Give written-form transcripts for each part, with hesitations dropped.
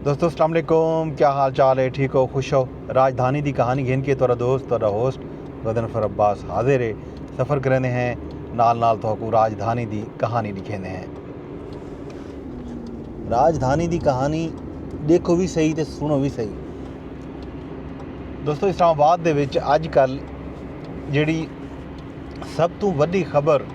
दोस्तों अस्सलाम वालेकुम, क्या हाल चाल है? ठीक हो, खुश हो? राजधानी दी कहानी घेन के तोरा दोस्त तोरा होस्ट गदनफर अब्बास हाजिर है। सफ़र करने हैं नाल नाल तो राजधानी दी कहानी लिखेने हैं। राजधानी दी कहानी देखो भी सही तो सुनो भी सही। दोस्तों इस्लामाबाद दे विच अजकल जिहड़ी सब तो वड्डी खबर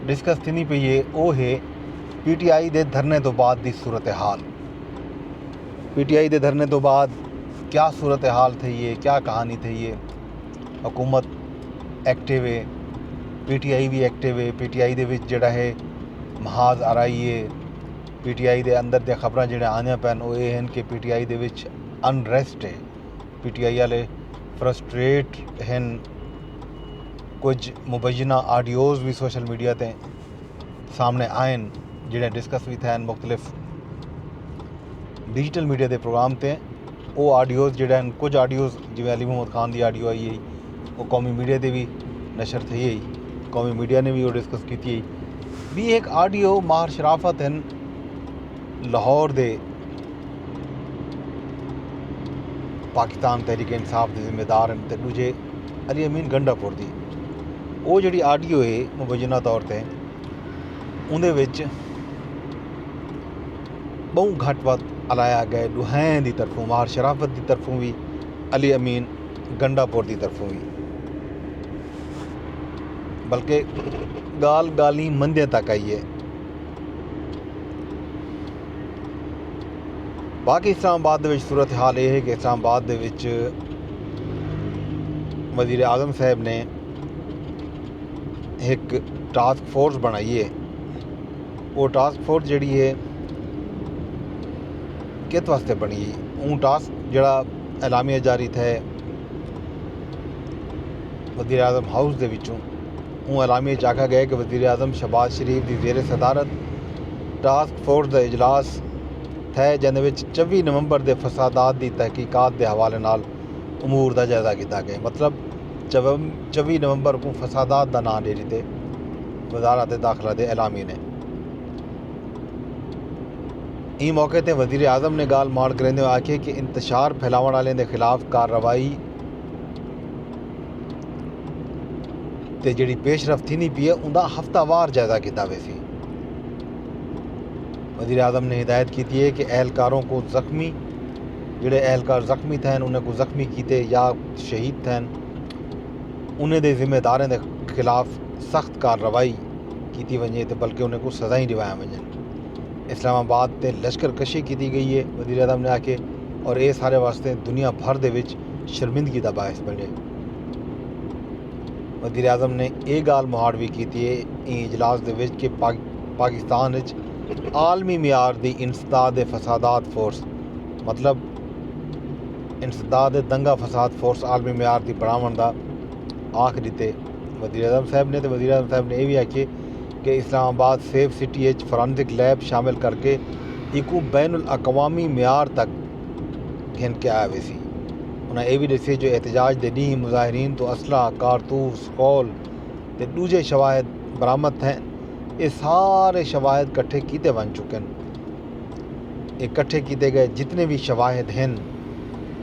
डिस्कस थी पई है वो है PTI दे धरने तो बाद दी सूरत हाल। PTI दे धरने तो बाद क्या सूरत हाल थी है, क्या कहानी थी है। हुकूमत एक्टिव है, PTI भी एक्टिव है। PTI दे विच जिहड़ा है महाज आ रही है। PTI दे अंदर दे खबरां जिहड़े आनियां पैन वो ये हैं कि PTI दे विच अनरैस्ट है। PTI वाले फ्रस्ट्रेट हैं। कुछ मुबैना आडियोज़ भी सोशल मीडिया ते सामने आए जिहड़े डिस्कस भी थे मुख्तलिफ डिजिटल मीडिया के प्रोग्राम ते। वो आडियोज़ जिहड़े कुछ आडियोज़ जिवें अली मुहम्मद खान की आडियो आई है वो कौमी मीडिया ते भी नशर थी है। कौमी मीडिया ने भी वो डिस्कस की थी। भी एक आडियो माहर शराफत हैं लाहौर दे पाकिस्तान तहरीक इंसाफ के जिम्मेदार हैं तो दूजे अली अमीन गंडापुर दी वो जिहड़ी आडियो है मुबैना तौर पर उहदे विच बहु घट वध अलाया गए दुहें की तरफों माहर शराफत की तरफों भी अली अमीन गंडापुर की तरफों भी, बल्कि गाल गाली मंदे तक आई है। बाकी इस्लामाबाद दे विच सूरत हाल यह है कि इस्लामाबाद दे विच वज़ीर आज़म साहब ने एक टास्क फोर्स बनाई है। वो टास्क फोर्स जिहड़ी है किस वास्ते बनी है? वो टास्क जड़ा एलामिया जारी थे वज़ीर आज़म हाउस दे विचों वो एलामिया च आखा गया कि वज़ीर आज़म शहबाज शरीफ की ज़ेर सदारत टास्क फोर्स का इजलास थे जिहदे विच 24 नवंबर के फसादात की तहकीकात के हवाले नाल उमूर का जायज़ा किया गया। मतलब 24 नवंबर को फसादात का नाम दे दिते वज़ारत दाखिला के एलामी ने। इस मौके पर वज़ीर आज़म ने गाल मार करेंदे आखे कि इंतशार फैलावन वाले के खिलाफ कार्रवाई ते जिहड़ी पेशरफ थी पी है उनका हफ्तावार जायज़ा किया वैसी। वज़ीर आज़म ने हिदायत की है कि एहलकारों को ज़ख्मी जिहड़े एहलकार ज़ख्मी थे उन्हें को ज़ख्मी किए या शहीद थे उन्हें दे जिम्मेदारें के खिलाफ सख्त कार्रवाई की वजे तो बल्कि उन्हें को सज़ाई दिवाया वजन। इस्लामाबाद ते लश्कर कशी की गई है वज़ीर आज़म ने आके और ये सारे वास्ते दुनिया भर दे विच शर्मिंदगी का बायस बने। वज़ीर आज़म ने यह गाल मुहाड़ भी की है इजलास दे विच कि पाकिस्तान विच आलमी मियार की इंसदाद फसादात फोर्स मतलब इंसदाद दंगा फसाद फोर्स आलमी मियार की बनावन का आख दिते वज़ीर आज़म साहब ने। तो वज़ीर आज़म साहब ने यह भी आखे कि Islamabad safe city forensic lab शामिल करके एक बैनुल अक़वामी मियार तक घिन के आया वैसी। उन्हें यह भी दसी जो एहतजाज के डी मुजाहरीन तो असला कारतूस कौल ते दूजे शवाहद बरामद थे। ये सारे शवाहद कट्ठे किए बन चुके हैं। ये कट्ठे किए गए जितने भी शवाहद हैं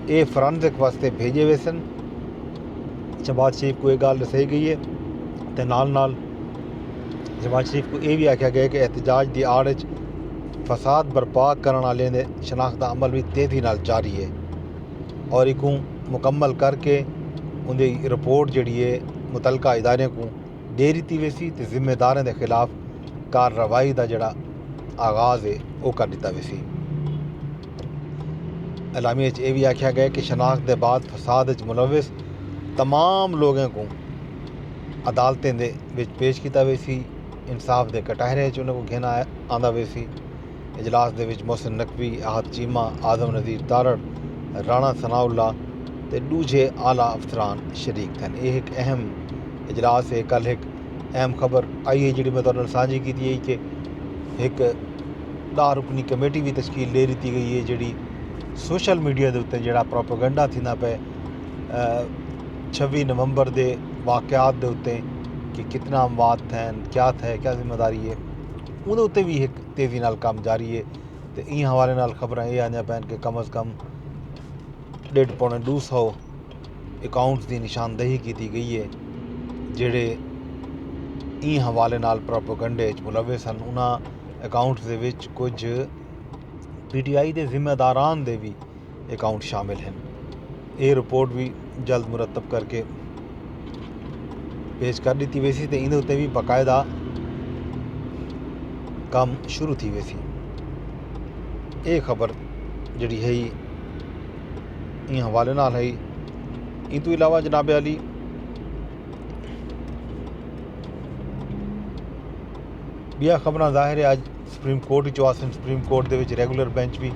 ये फॉरेंसिक वास्ते भेजे हुए सन। शहबाज शरीफ को एक गाल दसाई गई है तो नाल नाल शहबाज शरीफ को यह भी आख्या गया कि एहतजाज की आड़ फसाद बर्पा करने वाले ने शनाख्त का अमल भी तेज़ी नाल जारी है और एक मुकम्मल करके उनकी रिपोर्ट जी है मुतलका इदारे को दे दी वैसी तो जिम्मेदारों के खिलाफ कार्रवाई का जड़ा आगाज़ है वो कर दिता वैसी। एलामिया यह भी आख्या गया कि शनाख्त के बाद फसाद मुलविस तमाम लोगों को अदालतें दे विच पेश किया वैसी। इंसाफ के कटहरे उन्हें को घेना आंदा वैसी। इजलास दे विच मोहसिन नकवी आहत चीमा आज़म नज़ीर तारड़ राणा सनाउल्ला ते दूजे आला अफसरान शरीक थे। यह एक अहम इजलास है। कल एक अहम खबर आई है जी मैं तुहाडे साझी की है कि एक 10 रुकनी कमेटी भी तश्कील दे दी गई है जी सोशल मीडिया के उत्ते जो प्रोपेगेंडा थी पे 26 नवंबर के वाक़यात के उत्ते कि कितना अमवात थे क्या थे क्या जिम्मेदारी है उहदे उत्ते भी एक तेज़ी नाल काम जारी है। तो इन हवाले नाल खबरां ये आंदियां पैन कि कम अज़ कम 150-200 अकाउंट्स की निशानदेही की गई है ਜਿਹੜੇ इन हवाले नाल प्रोपेगंडे मुलविस हैं। उन्होंने अकाउंट्स दे विच कुछ PTI के जिम्मेदारान दे भी अकाउंट शामिल हैं। ये रिपोर्ट भी जल्द मुरतब करके पेश कर दी वैसी तो इन उत्ते भी बाकायदा काम शुरू थी वैसी। ये खबर जी है इन हवाले नाल है। इन तो इलावा जनाब अली बिया खबर जाहिर है अज सुप्रीम कोर्ट चवासन सुप्रीम कोर्ट के रेगूलर बैंच भी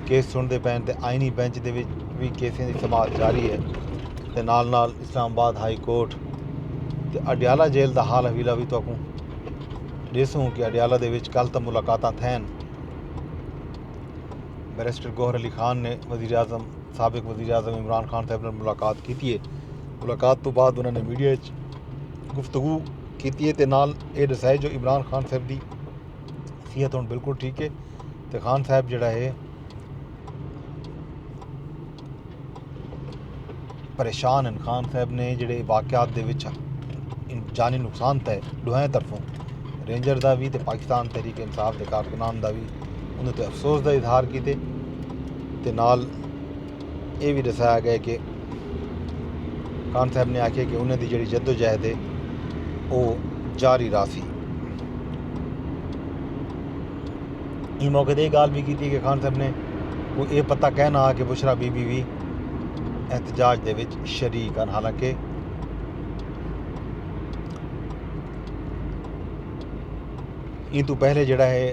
केस सुनते पैन तो आईनी बैंच के भी केसें की समात जारी है। तो नाल नाल इस्लामाबाद हाई कोर्ट तो अडियाला जेल का हाल हवीला भी तुहानू दसूँ कि अडियाला दे विच कल तो मुलाकात थैन। बैरिस्टर गौहर अली खान ने वज़ीर आज़म साबिक वज़ीर आज़म इमरान खान साहब ने मुलाकात की है। मुलाकात तो बाद उन्होंने मीडिया गुफ्तगू की है। नाल ये दसाया जो इमरान खान साहब की सेहत हुण बिल्कुल ठीक है। तो खान साहब जिहड़ा है परेशान हैं। खान साहब ने जिहड़े वाक़यात दे विच जानी नुकसान तय दोहें तरफों रेंजर का भी तो पाकिस्तान तहरीक इंसाफ के कारकुनान का भी उन्हें तो अफसोस का इजहार किए। तो नाल ये भी दसाया गया कि खान साहब ने आखे कि उन्हें दी जिहड़ी जद्दोजहद है वो जारी रासी। इस मौके पर गाल भी की कि खान साहब ने वो ये पता कहना कि बुशरा बीबी भी एहतजाज दे विच शरीक हैं। हालांकि इन तो पहले जिहड़ा है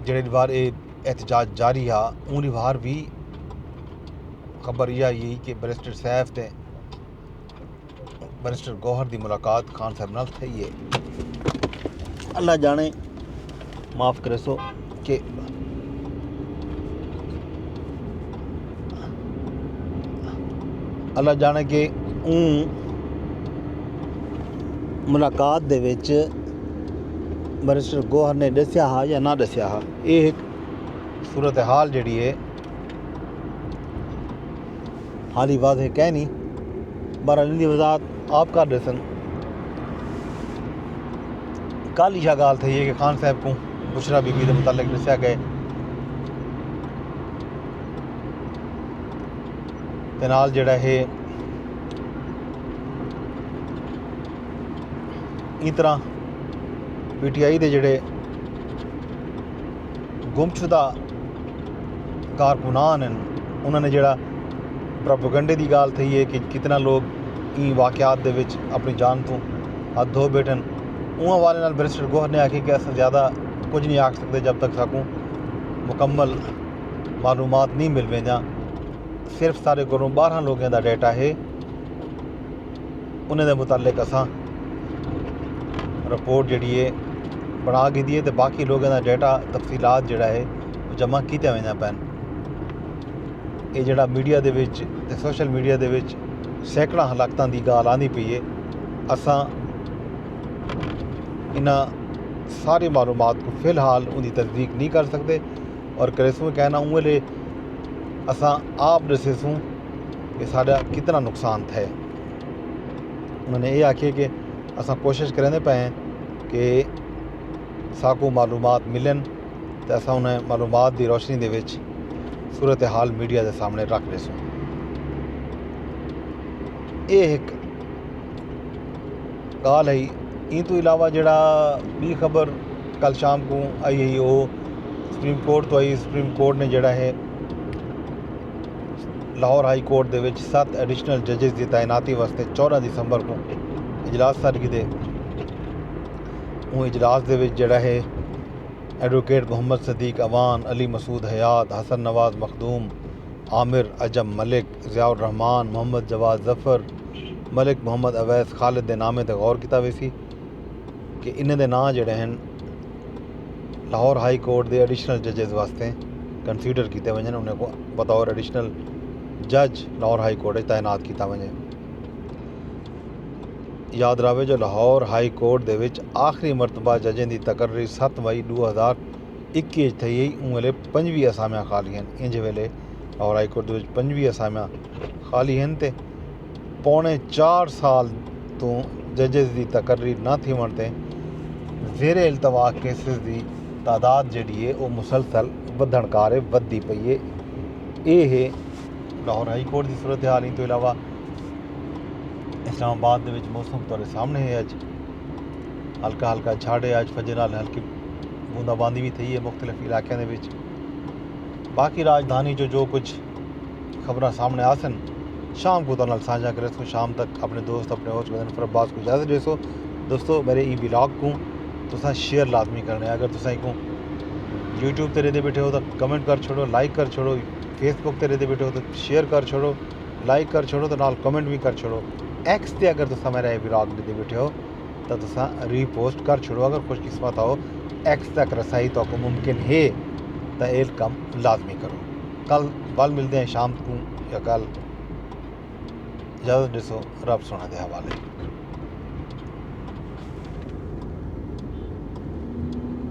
जिहड़े बार ये एहतजाज जारी आ उन बार भी खबर यह आई कि बैरिस्टर सैफ ते बैरिस्टर गौहर की मुलाकात खान साहब नाल थी है। अल्लाह जाने माफ़ करे सो कि अल्लाह जाने कि मुलाकात दे विच बैरिस्टर गौहर ने दसिया हा या ना दसिया हा। ये एक सूरत हाल जिहड़ी है हाली वाज़ेह कह नहीं बहरहाल इनकी वजाहत आप कर रहे सन। कल यह गाल थी है कि खान साहब को बुशरा बीबी के मुतालिक दसिया गए। ते नाल जिहड़ा है इस तरह PTI के जिहड़े गुमशुदा कारकुनान हैं उन्होंने जिहड़ा प्रोपेगंडे की गाल थी है कि कितना लोग इन वाक़यात दे विच अपनी जान तो हाथ धो बैठन। उन हवाले नाल बैरिस्टर गौहर ने आखी कि अस ज़्यादा कुछ नहीं आख सकते जब तक साकू मुकम्मल मालूमात नहीं मिल वेंदा। सिर्फ सारे को 12 लोगों का डेटा है उन्हें मुतालिक असां रिपोर्ट जिहड़ी है बना की दी है। तो बाकी लोगों का डेटा तफसीलात जिहड़ा है जमा किया वेंदा पैन। ये जिहड़ा मीडिया दे विच ते सोशल मीडिया दे विच सैकड़ा हलाकतां की गाल आंदी पई है। असां इन्हां सारी मालूमात को फ़िलहाल उनकी तस्दीक नहीं कर सकते और करेसूँ कहना उंगले असां आप दसेसूँ कि साडा कितना नुकसान है। उन्होंने ये आखिए कि असां कोशिश करेंदे पे हैं कि साकू मालूमात मिलन तो असां उन्हें मालूमात की रोशनी दे विच सूरत हाल मीडिया के सामने रख देसूँ। ये एक गाल है। इन तो इलावा जिहड़ा भी खबर कल शाम को आई है वो सुप्रीम कोर्ट तो आई। सुप्रीम कोर्ट ने जिहड़ा है लाहौर हाई कोर्ट दे विच 7 एडिशनल जजिस की तैनाती वास्ते 14 दिसंबर को इजलास सर कीते। वो इजलास दे विच जिहड़ा है एडवोकेट मोहम्मद सदीक अवान, अली मसूद हयात, हसन नवाज मखदूम, आमिर अजम मलिक, ज़ियाउर रहमान, मोहम्मद जवाद जफ़र, मलिक मोहम्मद अवैस, खालिद के नामे ते गौर किया वैसी कि इन्हें दे नाम जिहड़े हैं लाहौर हाई कोर्ट के एडिशनल जजिस वास्ते कंसीडर किए वजन। उन्हें को बतौर एडिशनल जज लाहौर हाई कोर्ट तैनात किया वजे। याद रहे जो लाहौर हाई कोर्ट दे विच आखिरी मरतबा जजें की तकर्री 7 मई 2023 21 थी उन वेले 25 असामियां खाली हैं। इंज वेले लाहौर हाई कोर्ट 25 असामियां खाली हैं ते पौने 4 साल तो जजिस की तकर्री न थी वणते ज़ेर इल्तवा केसिस की तादाद जी है वो मुसलसल वधण कार वधदी पई है। ये है लाहौर हाई कोर्ट की सूरत हाल। इन तो इलावा इस्लामाबाद दे विच मौसम तुहाडे सामने है। अज हल्का हल्का झाड़ है। अज फजर नाल हल्की बूंदाबांदी भी थी है मुख्तलिफ इलाकों के विच। बाकी राजधानी जो कुछ खबर सामने आसन शाम को तो साझा करे। शाम तक अपने दोस्त अपने होस्ट बदन अब्बास को इजाज़त देसो। दोस्तों मेरे ई ब्लॉग को तुसा शेयर लाजमी करने। अगर तुसा को यूट्यूब ते रहते बैठे हो तो कमेंट कर छोड़ो, लाइक कर छोड़ो। फेसबुक ते रहते बैठे हो तो शेयर कर छोड़ो, लाइक कर छोड़ो तो नाल कमेंट भी कर छोड़ो। एक्स ते अगर तुसा मेरा ये ब्लॉग रहते बैठे हो तो तुसा रीपोस्ट कर छोड़ो। अगर खुशकिस्मत हो एक्स तक रसाई तो मुमकिन है तो ये कम लाजमी करो। कल बल मिलते हैं शाम को या कल। इजाज़त दसो, रब सोना दे हवाले।